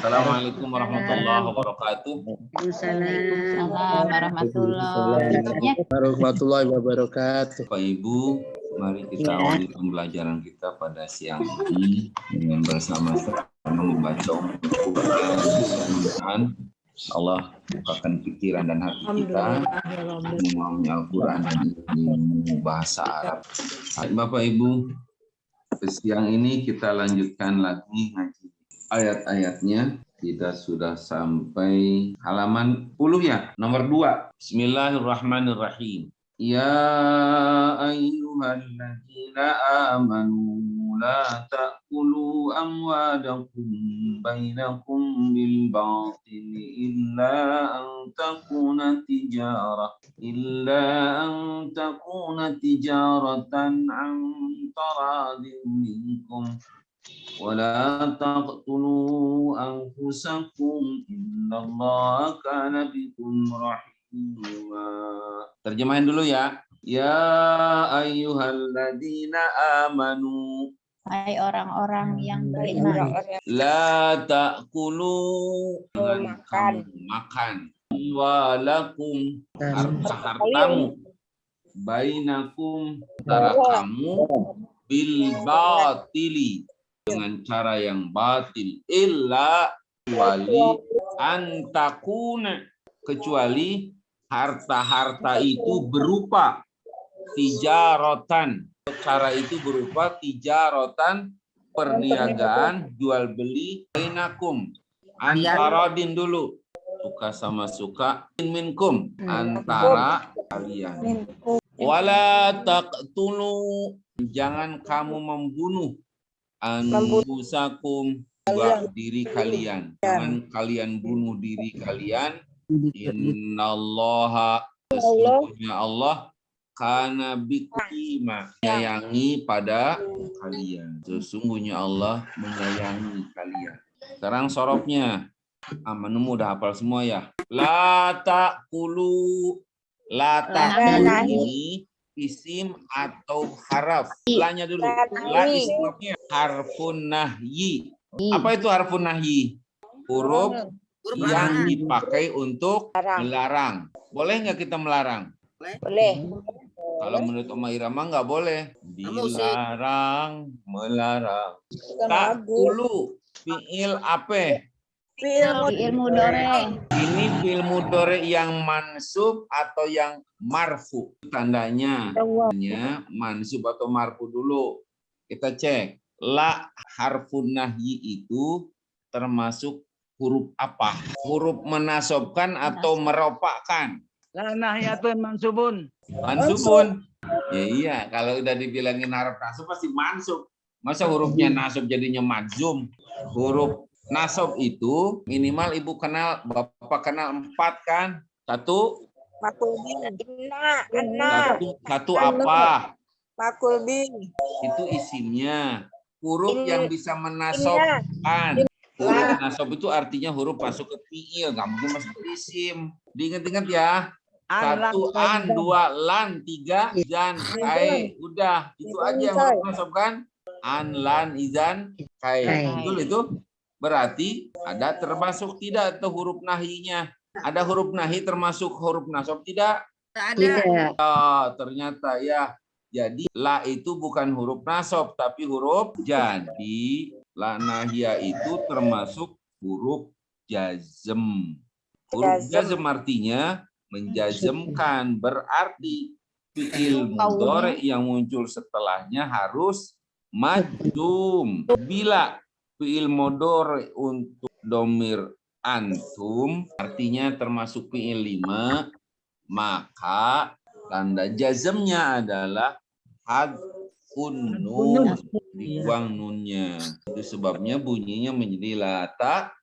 Assalamualaikum warahmatullahi wabarakatuh. Waalaikumsalam warahmatullahi wabarakatuh. Bapak Ibu, mari kita awali pembelajaran kita pada siang ini dengan bersama-sama membaca Al-Quran. Allah bukakan pikiran dan hati kita memahami Al-Quran dan ilmu bahasa Arab. Bapak Ibu, siang ini kita lanjutkan lagi ngaji ayat-ayatnya. Kita sudah sampai halaman 10 ya, nomor 2. Bismillahirrahmanirrahim. Ya ayyuhalladzina amanu la ta'kulu amwalakum bainakum bil batili illa an takuna tijaratan an taradin minkum. ولا تقتلوا أنفسكم إن الله كان بكم رحيما. Terjemahin dulu ya. Ya ayyuhalladzina amanu. Hai orang-orang yang beriman. La ta'kulu. Jangan kamu makan. Walakum harta-hartamu. Bainakum antara kamu bil batili. Dengan cara yang batil, illa kecuali harta-harta itu berupa tijaratan. Cara itu berupa tijaratan, perniagaan, jual beli, bainakum, antaradin dulu, suka sama suka, minkum, antara kalian. Wala taqtulu, jangan kamu membunuh anfusakum, diri kalian. Jangan kalian bunuh diri kalian. Innallaha, sesungguhnya Allah, kana bikum, menyayangi pada kalian. Sesungguhnya Allah menyayangi kalian. Sekarang sorobnya. Amanumu udah hafal semua ya. La ta'kulu. La ta'kulu ini isim atau haraf. Lanya dulu. La ismnya harfun nahyi. Apa itu harfun nahyi? Huruf yang dipakai untuk melarang. Boleh nggak kita melarang? Boleh. Kalau menurut Oma Irama nggak boleh. Dilarang, melarang. Ta'kulu fi'il apa? Fi'il mudhari. Ini fi'il mudhari yang mansub atau yang marfu. Tandanya mansub atau marfu dulu. Kita cek. La harfun nahyi itu termasuk huruf apa? Huruf menasobkan atau meropakkan? La nahyatun mansubun. Mansubun. Ya iya, kalau udah dibilangin harf nasab pasti mansub. Masa hurufnya nasab jadinya majzum? Huruf nasab itu minimal ibu kenal, bapak kenal 4 kan? Satu apa? Makulbi. Itu isimnya. Huruf yang bisa menasobkan. Huruf nasab itu artinya huruf masuk ke fi'il, nggak mungkin masuk ke isim. Diingat-ingat ya. 1 an, 2 lan, 3 izan, kai. Udah, itu aja yang huruf nasab kan? An, lan, izan, kai. Betul itu? Berarti ada termasuk tidak atau huruf nahinya? Ada huruf nahi termasuk huruf nasab tidak? Tidak. Oh, ternyata ya. Jadi la itu bukan huruf nasab tapi huruf jadi la nahia itu termasuk huruf jazm. Huruf jazm artinya menjazmkan, berarti fi'il mudhari yang muncul setelahnya harus majzum. Bila fi'il mudhari untuk domir antum artinya termasuk fi'il 5, maka tanda jazmnya adalah hadfun nun, dibuang nunnya. Itu sebabnya bunyinya menjadi lata.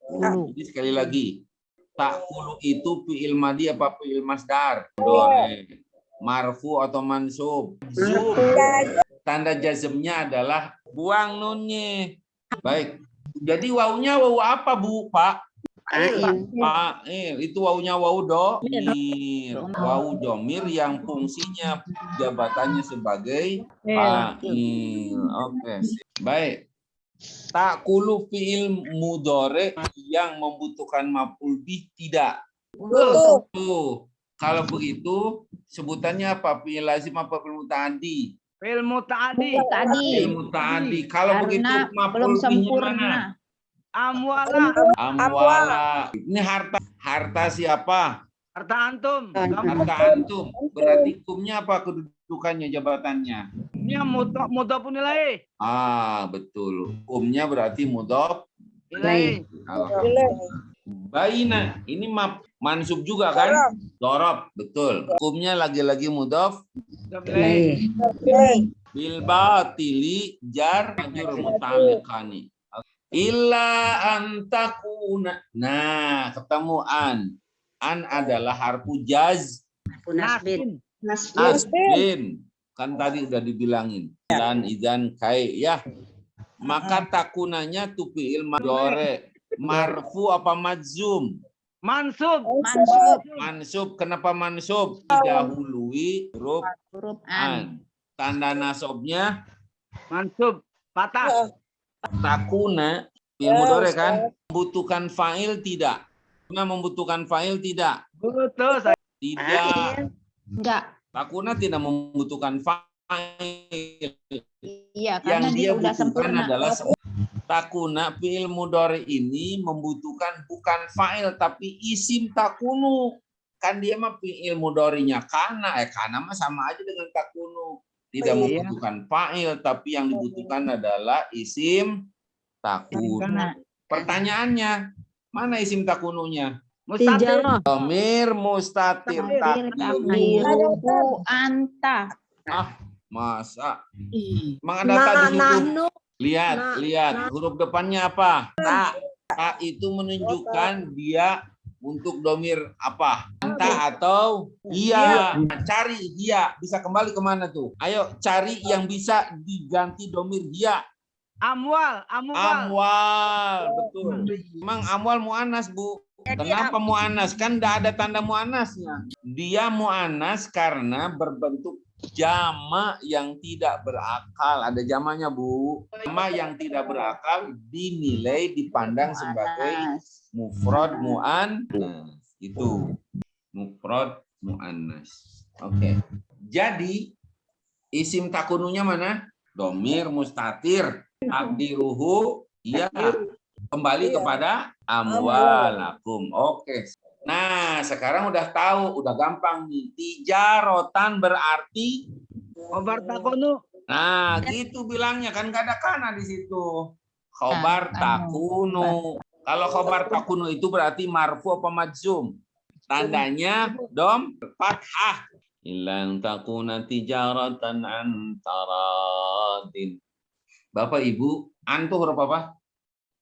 Jadi sekali lagi, ta'kulu itu fi'il madhi apa fi'il masdar? Marfu atau mansub? Tanda jazmnya adalah buang nunnya. Baik. Jadi wawunya wawu apa Bu, Pak? Itu wawunya wawu domir. Wawu domir yang fungsinya jabatannya sebagai fa'il. Oke. Baik. Ta'kulu fi'il mudhari yang membutuhkan maf'ul bih tidak. Butuh. Tuh. Kalau begitu sebutannya apa? Fi'il lazim apa fi'il muta'addi? Fi'il muta'addi. Tadi. Fi'il muta'addi. Kalau begitu Karena belum maf'ul bihnya sempurna. mana? Amwala. Amwala. Ini harta siapa? Harta antum. Harta antum. Berarti hukumnya apa kedudukannya, jabatannya? Ini mudhofun ilaih. Ah, betul. Hukumnya berarti mudhof. Ilaih. Baina. Ini mansub juga kan? Dorob. Betul. Hukumnya lagi-lagi mudhof. Ilaih. Bil batili jar majrur muta'alliqani. Illa antakuna. Nah, ketemu an. An adalah harfu jaz. Nasbin. Nasbin. Kan tadi udah dibilangin. Dan idzan kai ya. Maka takunanya tu fi'il mudhari. Marfu apa majzum? Mansub. Mansub. Mansub. Kenapa mansub? Didahului huruf Huruf an. an. Tanda nasabnya Mansub. Patah. takuna fi'il mudhari kan? Membutuhkan fa'il tidak? Membutuhkan fa'il tidak? Betul. Saya. Tidak. Enggak. Takuna tidak membutuhkan fa'il. Iya, Yang karena dia dia udah butuhkan sempurna. adalah takuna fi'il mudhari ini membutuhkan bukan fa'il tapi isim takunu. Kan dia mah fi'il mudharinya kana mah sama aja dengan takunu. Tidak membutuhkan fa'il tapi yang dibutuhkan adalah isim takunu. Nah, Pertanyaannya, mana isim takununya? Mustatir. Dhamir mustatir takdir takdiruhu. takdiruhu anta. Masa? Emang ada tak di situ? Lihat huruf depannya apa? Ta. Ta itu menunjukkan dia untuk domir apa? Anta atau iya. Cari dia. Bisa kembali kemana tuh? Ayo cari yang bisa diganti domir dia. Amwal. Amwal. Betul. Emang amwal mu'anas, Bu. Kenapa mu'anas? Kan enggak ada tanda mu'anasnya. Dia mu'anas karena berbentuk jama yang tidak berakal. Ada jamanya, Bu. Jama yang tidak berakal dinilai dipandang sebagai mufrad mu'annas. Itu mufrad mu'annas. Oke. Jadi isim takununya mana? Domir mustatir. Takdiruhu iya. Kembali kepada amwalakum. Oke. Nah, sekarang udah tahu, udah gampang nih. Tijarotan berarti Khobar takunu. nah, gitu bilangnya kan gak ada kana di situ. Khobar takunu. Kalau khobar takunu itu berarti marfu apa majzum? Tandanya dom fathah. Ilang takuna tijaratan antaradin. Bapak Ibu, an tuh huruf apa?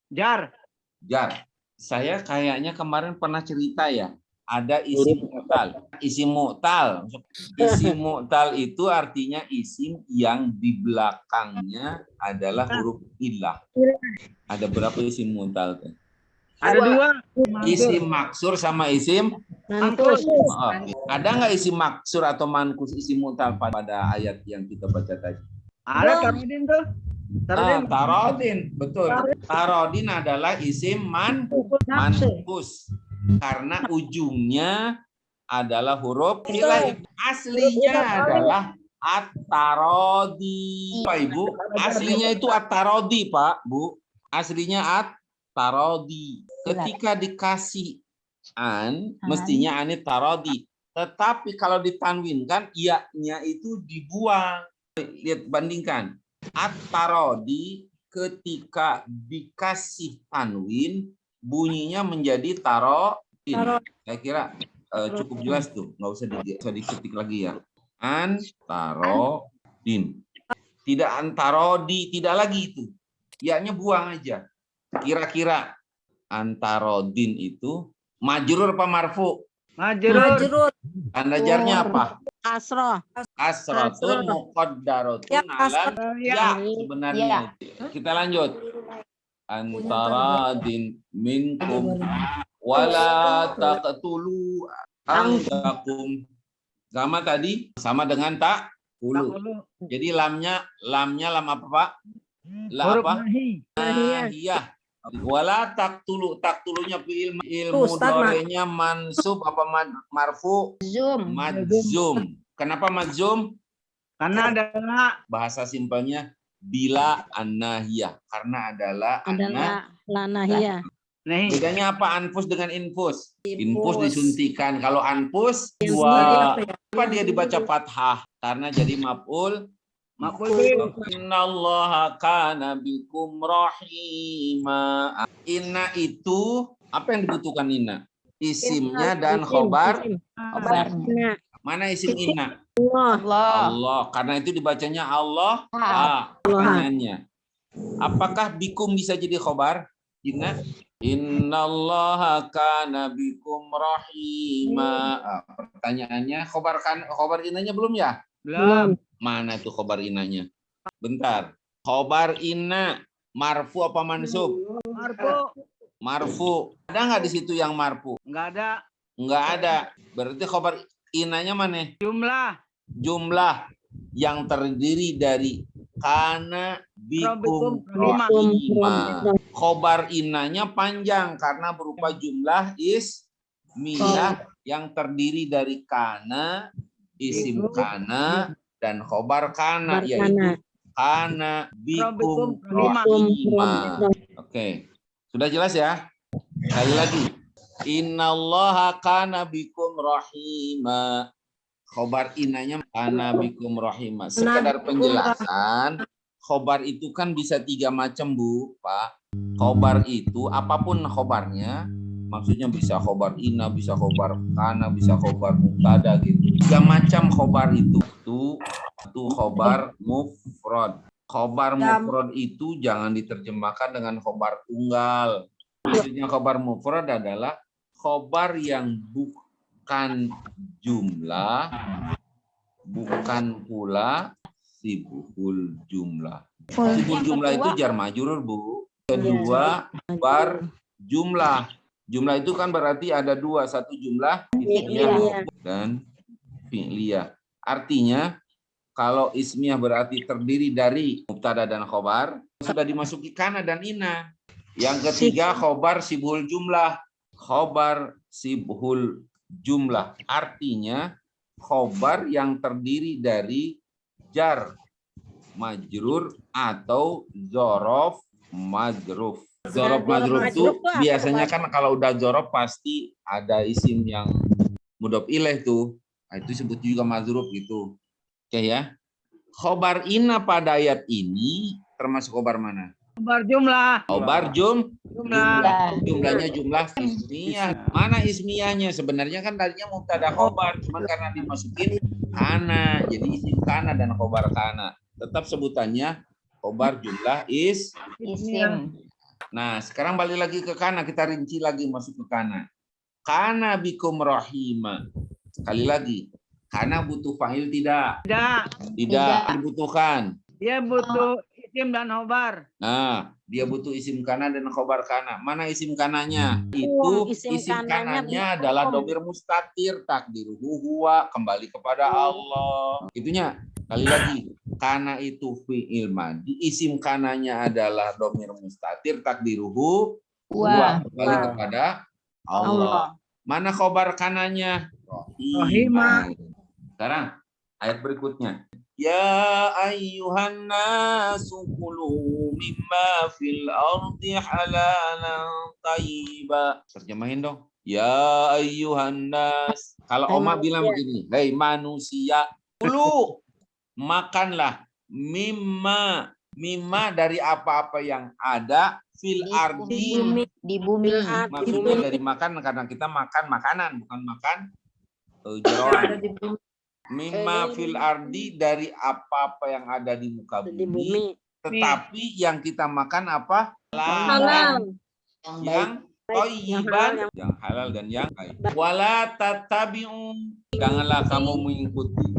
Jar. Jar. Saya kayaknya kemarin pernah cerita ya, ada isim mu'tal. Isim mu'tal. Isim mu'tal itu artinya isim yang di belakangnya adalah huruf illah. Ada berapa isim mu'tal? Ada dua. Isim maksur sama isim Mankus. maaf. Ada nggak isim maksur atau mankus isim mu'tal pada ayat yang kita baca tadi? Ada Tarudin tuh. Tarodin, betul. Tarodin adalah isim mankus karena ujungnya adalah huruf ilah. Aslinya adalah at-tarodi. Pak Ibu, aslinya itu at-tarodi, Pak, Bu. Aslinya at-tarodi. Ketika dikasih mestinya anit tarodi. Tetapi kalau ditanwinkan, iya-nya itu dibuang. Lihat, bandingkan. At-tarodi ketika dikasih tanwin bunyinya menjadi tarodin. Saya kira cukup jelas tuh, nggak usah diketik lagi ya. Antarodin. Tidak antarodi, tidak lagi itu. Ya-nya buang aja. Kira-kira antarodin itu majrur apa marfu? Majrur. Tanda jarnya apa? Kasroh. Kasratun muqaddaratun alal ya sebenarnya. Kita lanjut. Antara minkum wala taqtulu anggakum. Sama tadi sama dengan tak ulu. Jadi lamnya lam apa, Pak? La Huruf apa? nahi. Nahiyah. Wala taktulu. Taktulunya fi'il ilmu Ustaz, Mak. dorenya mansub apa marfu? Zoom. Madzum. Kenapa madzum? Karena adalah Bahasa simpelnya bila an-nahiyah. Karena adalah Lanahiyah. nahi. Bedanya apa anfus dengan infus? Infus disuntikan. Kalau anfus Yang dua. sendiri apa ya? Apa dia dibaca fathah? Karena jadi maf'ul. Maf'ul bih. Innallaha kana bikum rahima. Inna itu apa yang dibutuhkan inna? Isimnya dan khobar. Khobarnya. Mana isim inna? Allah. Allah. Karena itu dibacanya Allah. Pertanyaannya. Apakah bikum bisa jadi khobar? Inna? Innallaha kana bikum rahima. Pertanyaannya khobar innanya belum ya? Belum. Mana itu khobar innanya? Bentar. Khobar inna marfu apa mansub? Marfu. Marfu. Ada nggak di situ yang marfu? Enggak ada. Nggak ada. Berarti khobar innanya mana? Jumlah. Jumlah yang terdiri dari kana bikum Rahima. rahima. Khobar innanya panjang karena berupa jumlah ismiyah yang terdiri dari kana, isim kana, dan khobar kana, yaitu kana bikum rahima. Oke, sudah jelas ya? Sekali lagi. Innallaha kana bikum rahima. Khobar innanya kana bikum rahima. Sekedar penjelasan, khobar itu kan bisa 3 macam, Bu, Pak. Khobar itu apapun khobarnya, maksudnya bisa khobar inna, bisa khobar kana, bisa khobar mubtada gitu. 3 macam khobar itu khobar mufrad. Khobar mufrad itu jangan diterjemahkan dengan khobar tunggal. Maksudnya khobar mufrad adalah khobar yang bukan jumlah, bukan pula sibhul jumlah. Sibhul jumlah itu jar majrur, Bu. Kedua, khobar jumlah. Jumlah itu kan berarti ada 2, satu jumlah ismiyah dan fi'liyah. Artinya kalau ismiyah berarti terdiri dari mubtada dan khobar, sudah dimasuki kana dan inna. Yang ketiga khobar sibhul jumlah. Khobar sibhul jumlah artinya khobar yang terdiri dari jar majrur atau zorof majruf. Zorof majruf itu biasanya kan kalau udah zorof pasti ada isim yang mudhof ilaih tuh. Nah, itu disebut juga majruf gitu. Oke ya. Khobar inna pada ayat ini termasuk khobar mana? Khobar jumlah. Khobar Jumlah. jumlahnya jumlah ismiyah. Mana ismiyahnya? Sebenarnya kan tadinya mubtada khobar, cuma karena dimasukin kana, jadi isim kana dan khobar kana. Tetap sebutannya khobar jumlah Isim. Nah, sekarang balik lagi ke kana, kita rinci lagi masuk ke kana. Kana bikum rahima. Sekali lagi, kana butuh fa'il tidak? Tidak dibutuhkan. Dia butuh isim dan khobar. Nah, dia butuh isim kana dan khobar kana. Mana isim kananya? Itu isim kananya adalah domir mustatir, takdiruhu huwa, kembali kepada Allah. Itunya. Kali lagi, kana itu fi'il madhi, isim kananya adalah domir mustatir, takdiruhu huwa, kembali kepada Allah. Mana khobar kananya? Rahimah. Sekarang ayat berikutnya. Ya ayyuhan nasu kulu mimma fil ardi halalan thayyiba. Terjemahin dong. Ya ayyuhan nas. Kalau Oma bilang begini, hei manusia, kulu makanlah mimma dari apa-apa yang ada fil ardi Di bumi. maksudnya dari makan karena kita makan makanan bukan makan jeroan. Mimma fil ardi dari apa-apa yang ada di muka bumi, tetapi yang kita makan apa? Halal. Yang thayyiban, yang halal dan yang baik. Wala tattabi'u, janganlah kamu mengikuti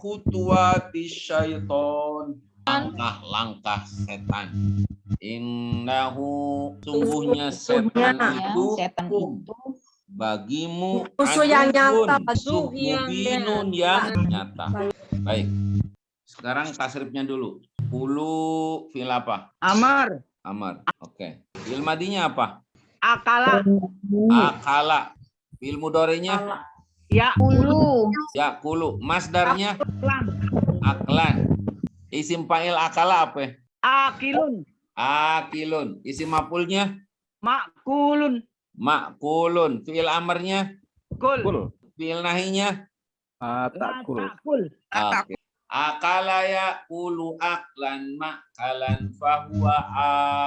khutuwati syaiton, langkah-langkah setan. Innahu, sungguhnya setan itu bagimu musuh yang nyata, mubinun yang nyata. Baik. Sekarang tasrifnya dulu. Kulu fi'il apa? Amar. Amar. Oke. Fi'il madinya apa? Akala. Akala. Fi'il mudhari'nya? Ya. Kulu. Ya, kulu. Masdarnya? Aklan. Aklan. Isim fa'il akala apa? Akilun. Akilun. Isim maf'ulnya? Makulun. Makulun. Fi'il amarnya? Kul. Fi'il nahinya? Takul. Oke. Akala ya'kulu aklan ma'kalan fahuwa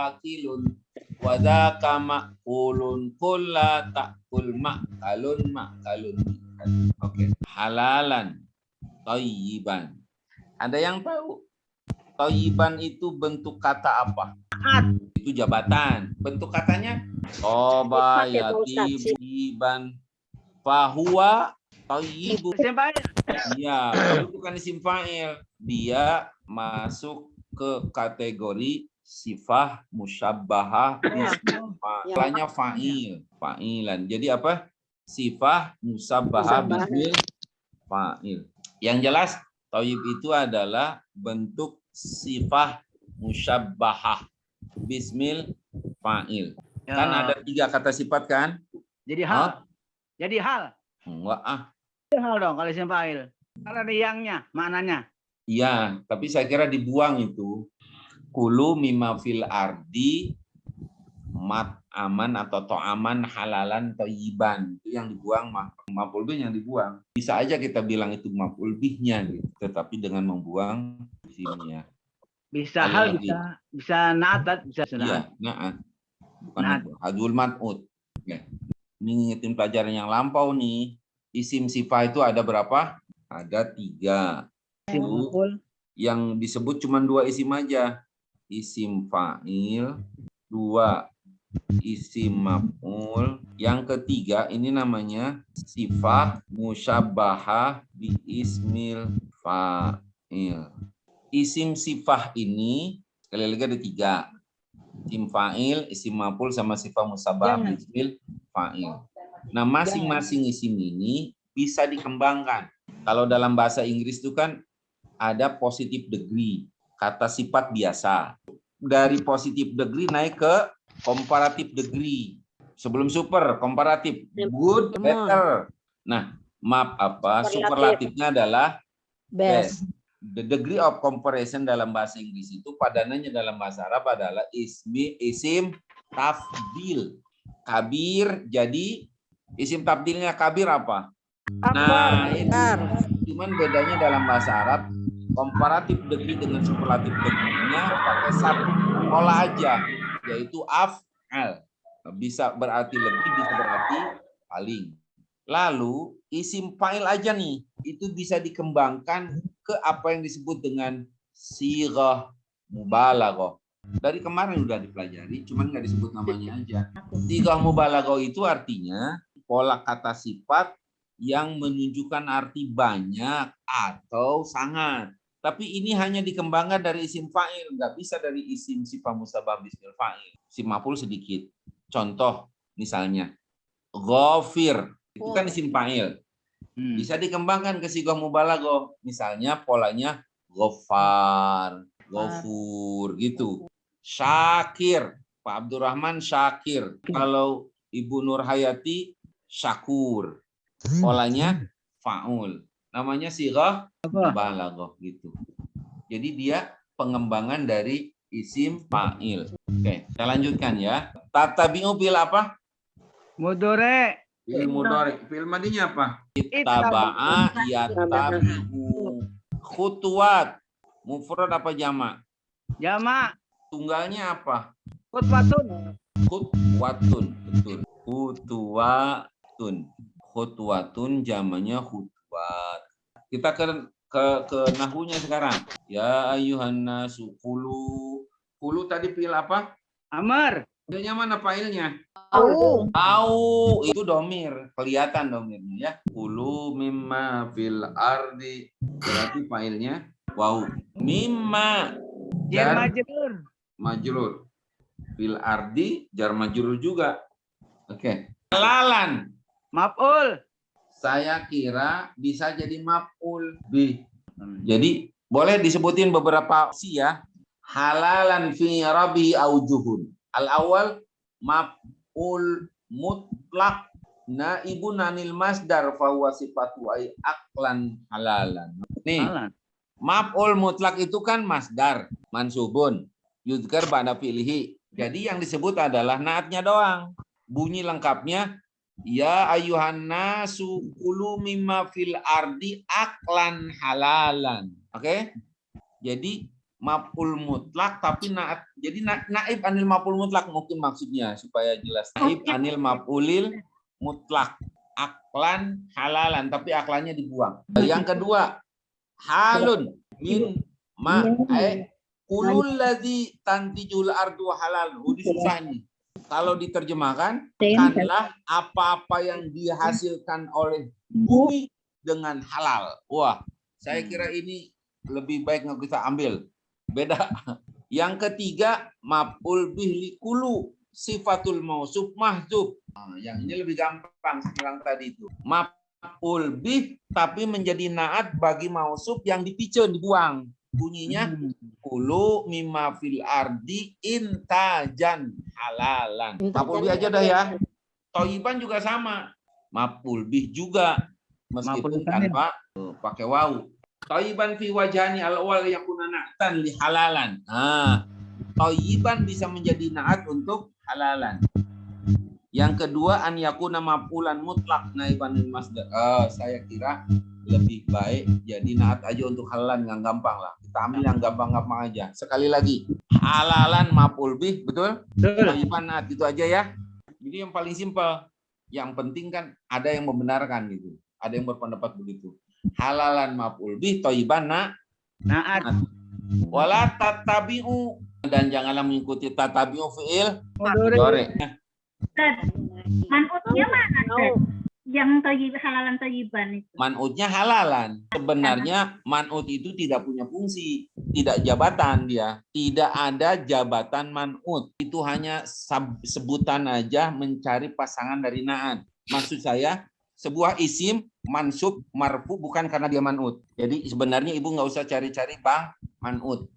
akilun. Wadaka ma'kulun kulla ta'kul ma'kalun ma'kalun. Oke. Halalan. Thayyiban. Ada yang tahu? Thayyiban itu bentuk kata apa? Itu jabatan. Bentuk katanya? Toba yatiban. Fahuwa thayyibu. Sampai. Iya, itu bukan isim fa'il. Dia masuk ke kategori sifah musyabbahah bismil fa'ilnya fa'il, fa'ilan. Jadi apa? Sifah musyabbahah bismil fa'il. Yang jelas thayyib itu adalah bentuk sifah musyabbahah bismil fa'il. Kan ada 3 kata sifat kan? Jadi hal. Jadi hal. Enggak ah. Hal dong kalau isim fa'il. Kalau ada yangnya, maknanya. Iya, tapi saya kira dibuang itu. Kulu mimma fil ardi mat aman atau to'aman halalan thayyiban. Itu yang dibuang, maf'ul bih yang dibuang. Bisa aja kita bilang itu maf'ul bihnya gitu, tetapi dengan membuang isimnya. Bisa hal, bisa na'at, bisa Iya, na'at. Bukan hadul mat'ud. Oke. Ini ngingetin pelajaran yang lampau nih. Isim sifah itu ada berapa? Ada 3. Itu yang disebut cuma 2 isim aja. Isim fa'il, 2 isim maf'ul. Yang ketiga ini namanya sifah musyabbahah bi ismil fa'il. Isim sifah ini sekali lagi ada 3. Isim fa'il, isim maf'ul sama sifah musyabbahah bi ismil fa'il. Nah, masing-masing isim ini bisa dikembangkan. Kalau dalam bahasa Inggris itu kan ada positive degree, kata sifat biasa. Dari positive degree naik ke comparative degree. Sebelum super, komparatif, good, better. Nah, superlatifnya adalah best. The degree of comparison dalam bahasa Inggris itu padanannya dalam bahasa Arab adalah isim tafdil. Kabir jadi isim tabdilnya kabir apa? Nah, itu. Cuman bedanya dalam bahasa Arab, komparatif degree dengan superlatif degree-nya pakai satu pola aja, yaitu af'al. Bisa berarti lebih, bisa berarti paling. Lalu, isim fa'il aja nih, itu bisa dikembangkan ke apa yang disebut dengan sighah mubalaghah. Dari kemarin udah dipelajari, cuman nggak disebut namanya aja. Sighah mubalaghah itu artinya pola kata sifat yang menunjukkan arti banyak atau sangat. Tapi ini hanya dikembangkan dari isim fa'il, nggak bisa dari isim sifah musyabbah bismil fa'il. Isim maf'ul sedikit. Contoh misalnya ghafir, itu kan isim fa'il. Bisa dikembangkan ke sighah mubalaghah. Misalnya polanya ghafar, ghafur gitu. Syakir, Pak Abdurrahman Syakir. Kalau Ibu Nur Hayati Syakur. Polanya fa'ul. Namanya sighah mubalaghah gitu. Jadi dia pengembangan dari isim fa'il. Oke, kita lanjutkan ya. Tatabi'u bil apa? Mudore. Bil mudhari. Bil madinya apa? Ittaba'a yattabi'u. Khutuwat. Mufrad apa jamak? Jamak. Tunggalnya apa? Khutwatun. Khutwatun. Betul. Khutwatun. Khutwatun jamaknya khutwat. Kita ke nahunya sekarang. Ya ayuhan nasu kulu. Kulu tadi pilih apa? Amar. Pilihnya mana failnya? Tahu. Tahu. Itu domir. Kelihatan domirnya ya. Kulu mimma fil ardi. Berarti failnya wow. Mimma. Jar majrur. Majrur. Fil ardi jar majrur juga. Oke. Halalan. Maf'ul. Saya kira bisa jadi maf'ul bih. Jadi Boleh disebutin beberapa opsi ya. Halalan fi rabi aujuhun. Al-awwal maf'ul mutlaq naibun anil masdar fa huwa sifatu ay aqlan halalan. Nih, Halan. maf'ul mutlaq itu kan masdar mansubun yuzkar ba'da fi'lihi. Jadi yang disebut adalah naatnya doang. Bunyi lengkapnya ya ayuhan nasu kulu mimma fil ardi aqlan halalan. Oke? Jadi maf'ul mutlak tapi naat. Jadi naib anil maf'ul mutlak mungkin maksudnya supaya jelas. Naib anil maf'ulil mutlak aqlan halalan tapi aklannya dibuang. Yang kedua, halun min ma kulul ladzi tantijul ardu halal. Ini susah nih. Kalau diterjemahkan, bukanlah apa-apa yang dihasilkan oleh bumi dengan halal. Wah, saya kira ini lebih baik nggak kita ambil. Beda. Yang ketiga, maf'ul bih likulu sifatul mausuf mahzub. Nah, yang ini lebih gampang sekarang tadi itu. Maf'ul bih tapi menjadi naat bagi mausuf yang dipiceun, dibuang. Bunyinya kulu mimma fil ardi intajan halalan. Maf'ul bih aja dah ya. Toyiban juga sama. Maf'ul bih juga meskipun tanpa pakai waw. Toyiban fi wajhani al-awwal yakuna na'tan li halalan. Nah, toyiban bisa menjadi naat untuk halalan. Yang kedua an yakuna maf'ulan mutlak naiban lil masdar. Saya kira lebih baik jadi naat aja untuk halalan yang gampang lah. Kita ambil yang gampang-gampang aja. Sekali lagi, halalan maf'ul bih, betul? Toyiban naat itu aja ya. Jadi yang paling simpel. Yang penting kan ada yang membenarkan gitu. Ada yang berpendapat begitu. Halalan maf'ul bih, toyiban naat. Wala tatabi'u dan janganlah mengikuti tatabi'u fi'il mudhari. Man'utnya mana? Yang halalan toyiban itu. Man'utnya halalan. Sebenarnya man'ut itu tidak punya fungsi, tidak jabatan dia. Tidak ada jabatan man'ut. Itu hanya sebutan aja mencari pasangan dari naat. Maksud saya, sebuah isim mansub marfu bukan karena dia man'ut. Jadi sebenarnya ibu nggak usah cari-cari bang man'ut.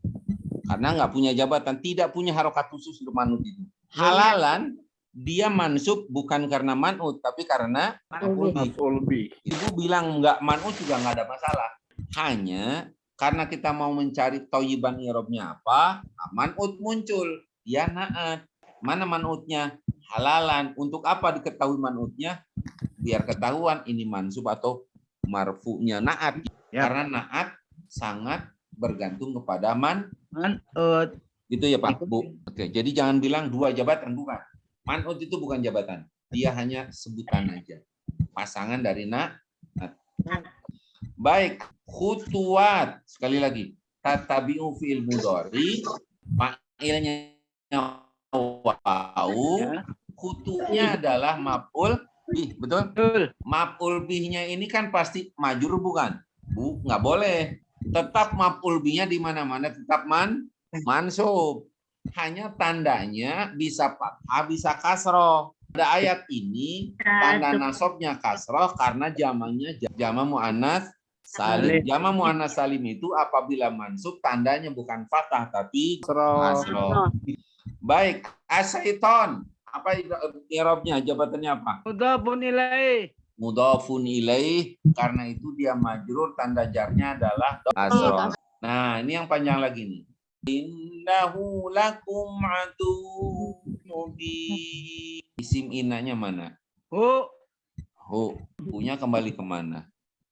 Karena nggak punya jabatan, tidak punya harokat khusus untuk man'ut itu. Halalan dia mansub bukan karena man'ut tapi karena maf'ul bih. Ibu bilang nggak man'ut juga nggak ada masalah. Hanya karena kita mau mencari toyiban i'rabnya apa, man'ut muncul, dia naat. Mana man'utnya? Halalan. Untuk apa diketahui man'utnya? Biar ketahuan ini mansub atau marfu'nya naat. Ya. Karena naat sangat bergantung kepada man'ut. Gitu ya Pak, Bu. Oke, jadi jangan bilang dua jabatan, bukan. Man'ut itu bukan jabatan. Dia hanya sebutan aja. Pasangan dari naat. Baik, khutuwat. Sekali lagi. Tatabi'u fi'il mudhari. Fa'ilnya wawu. Khutunya adalah maf'ul bih. Betul? Maf'ul bihnya ini kan pasti majrur bukan? Bu, nggak boleh. Tetap maf'ul bihnya di mana-mana tetap mansub. Hanya tandanya bisa fathah, bisa kasroh. Pada ayat ini tanda nasabnya kasroh karena jamannya jama muannas salim. Jama muannas salim itu apabila mansub tandanya bukan fathah tapi kasroh. Baik, asyaiton. Apa i'rabnya? Jabatannya apa? Mudhafun ilaih. Mudhafun ilaih karena itu dia majrur, tanda jarnya adalah kasroh. Nah, ini yang panjang lagi nih. Innahu lakum aduwwun mubin. Isim inanya mana? Hu. Punya kembali kemana?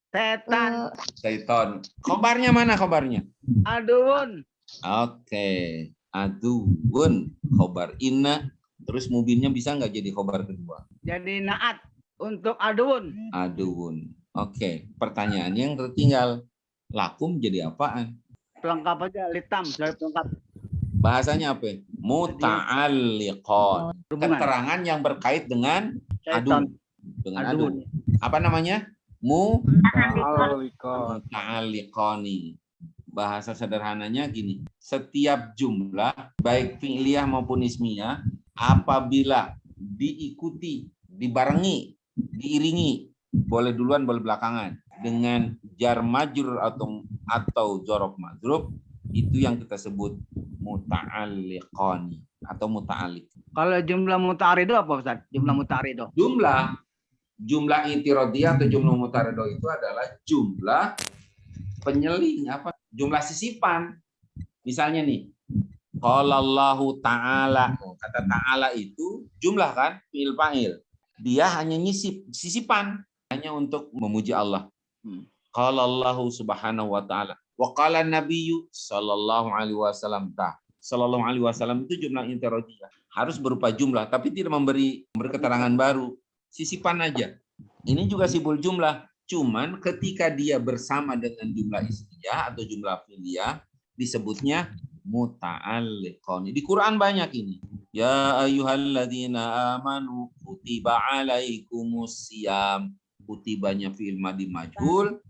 Setan. Syaiton. Khobarnya mana khobarnya? Aduun. Oke. Aduun. Khobar inna. Terus mubinnya bisa nggak jadi khobar kedua? Jadi naat untuk aduun. Aduun. Oke. Pertanyaannya yang tertinggal. Lakum jadi apaan? Pelengkap aja, litam, dari pelengkap. Bahasanya apa? Muta'alliqon. Keterangan yang berkait dengan adun. Dengan adun. Apa namanya? Muta'alliqoni. Bahasa sederhananya gini. Setiap jumlah, baik fi'liyah maupun ismiyah, apabila diikuti, dibarengi, diiringi, boleh duluan, boleh belakangan, dengan jar majrur atau atau dzaraf madzruf itu yang kita sebut muta'alliqani atau muta'alliq. Kalau jumlah muta'arido apa Ustaz? Jumlah muta'arido. Jumlah intirodiyah atau jumlah muta'arido itu adalah jumlah penyeling jumlah sisipan. Misalnya nih, qala Allahu ta'ala. Kata ta'ala itu jumlah kan, fi'il fa'il. Dia hanya nyisip, sisipan hanya untuk memuji Allah. Qala Allahu subhanahu wa ta'ala. Wa qala nabiyyu sallallahu alaihi wasallam. Sallallahu alaihi wasallam itu jumlah intirodiyah. Harus berupa jumlah, tapi tidak memberi keterangan baru. Sisipan aja. Ini juga simbol jumlah. Cuman ketika dia bersama dengan jumlah ismiyah atau jumlah fi'liyah, disebutnya muta'alliqan. Di Quran banyak ini. Ya ayyuhalladzina amanu kutiba alaikumus siyam. Kutibanya fi'il madhi majhul.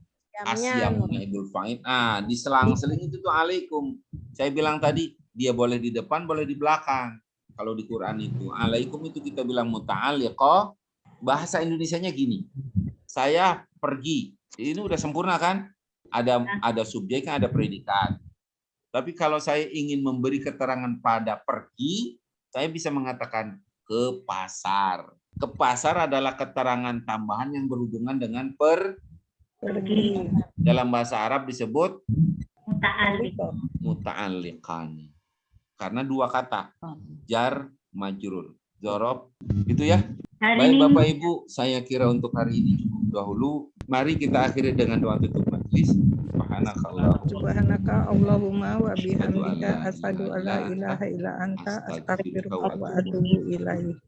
Asyam naibul fa'il. Diselang-seling itu tuh alaikum. Saya bilang tadi, dia boleh di depan, boleh di belakang. Kalau di Quran itu alaikum itu kita bilang muta'alliqah. Bahasa Indonesianya gini. Saya pergi. Ini udah sempurna kan? Ada subjeknya, ada predikat. Tapi kalau saya ingin memberi keterangan pada pergi, saya bisa mengatakan ke pasar. Ke pasar adalah keterangan tambahan yang berhubungan dengan pergi. Dalam bahasa Arab disebut muta'alliqan. Karena dua kata, jar, majrur, dzaraf, gitu ya. Baik Bapak Ibu, saya kira untuk hari ini cukup dahulu. Mari kita akhiri dengan doa tutup majelis. Subhanaka Allahumma wa bihamdika asyhadu an la ilaha illa anta astaghfiruka wa atubu ilaik.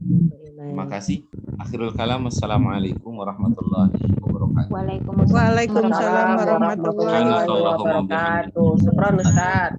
Terima kasih. Akhirul kalam. Assalamualaikum warahmatullahi wabarakatuh. Waalaikumsalam Waalaikumsalam warahmatullahi wabarakatuh. Syukran Ustaz.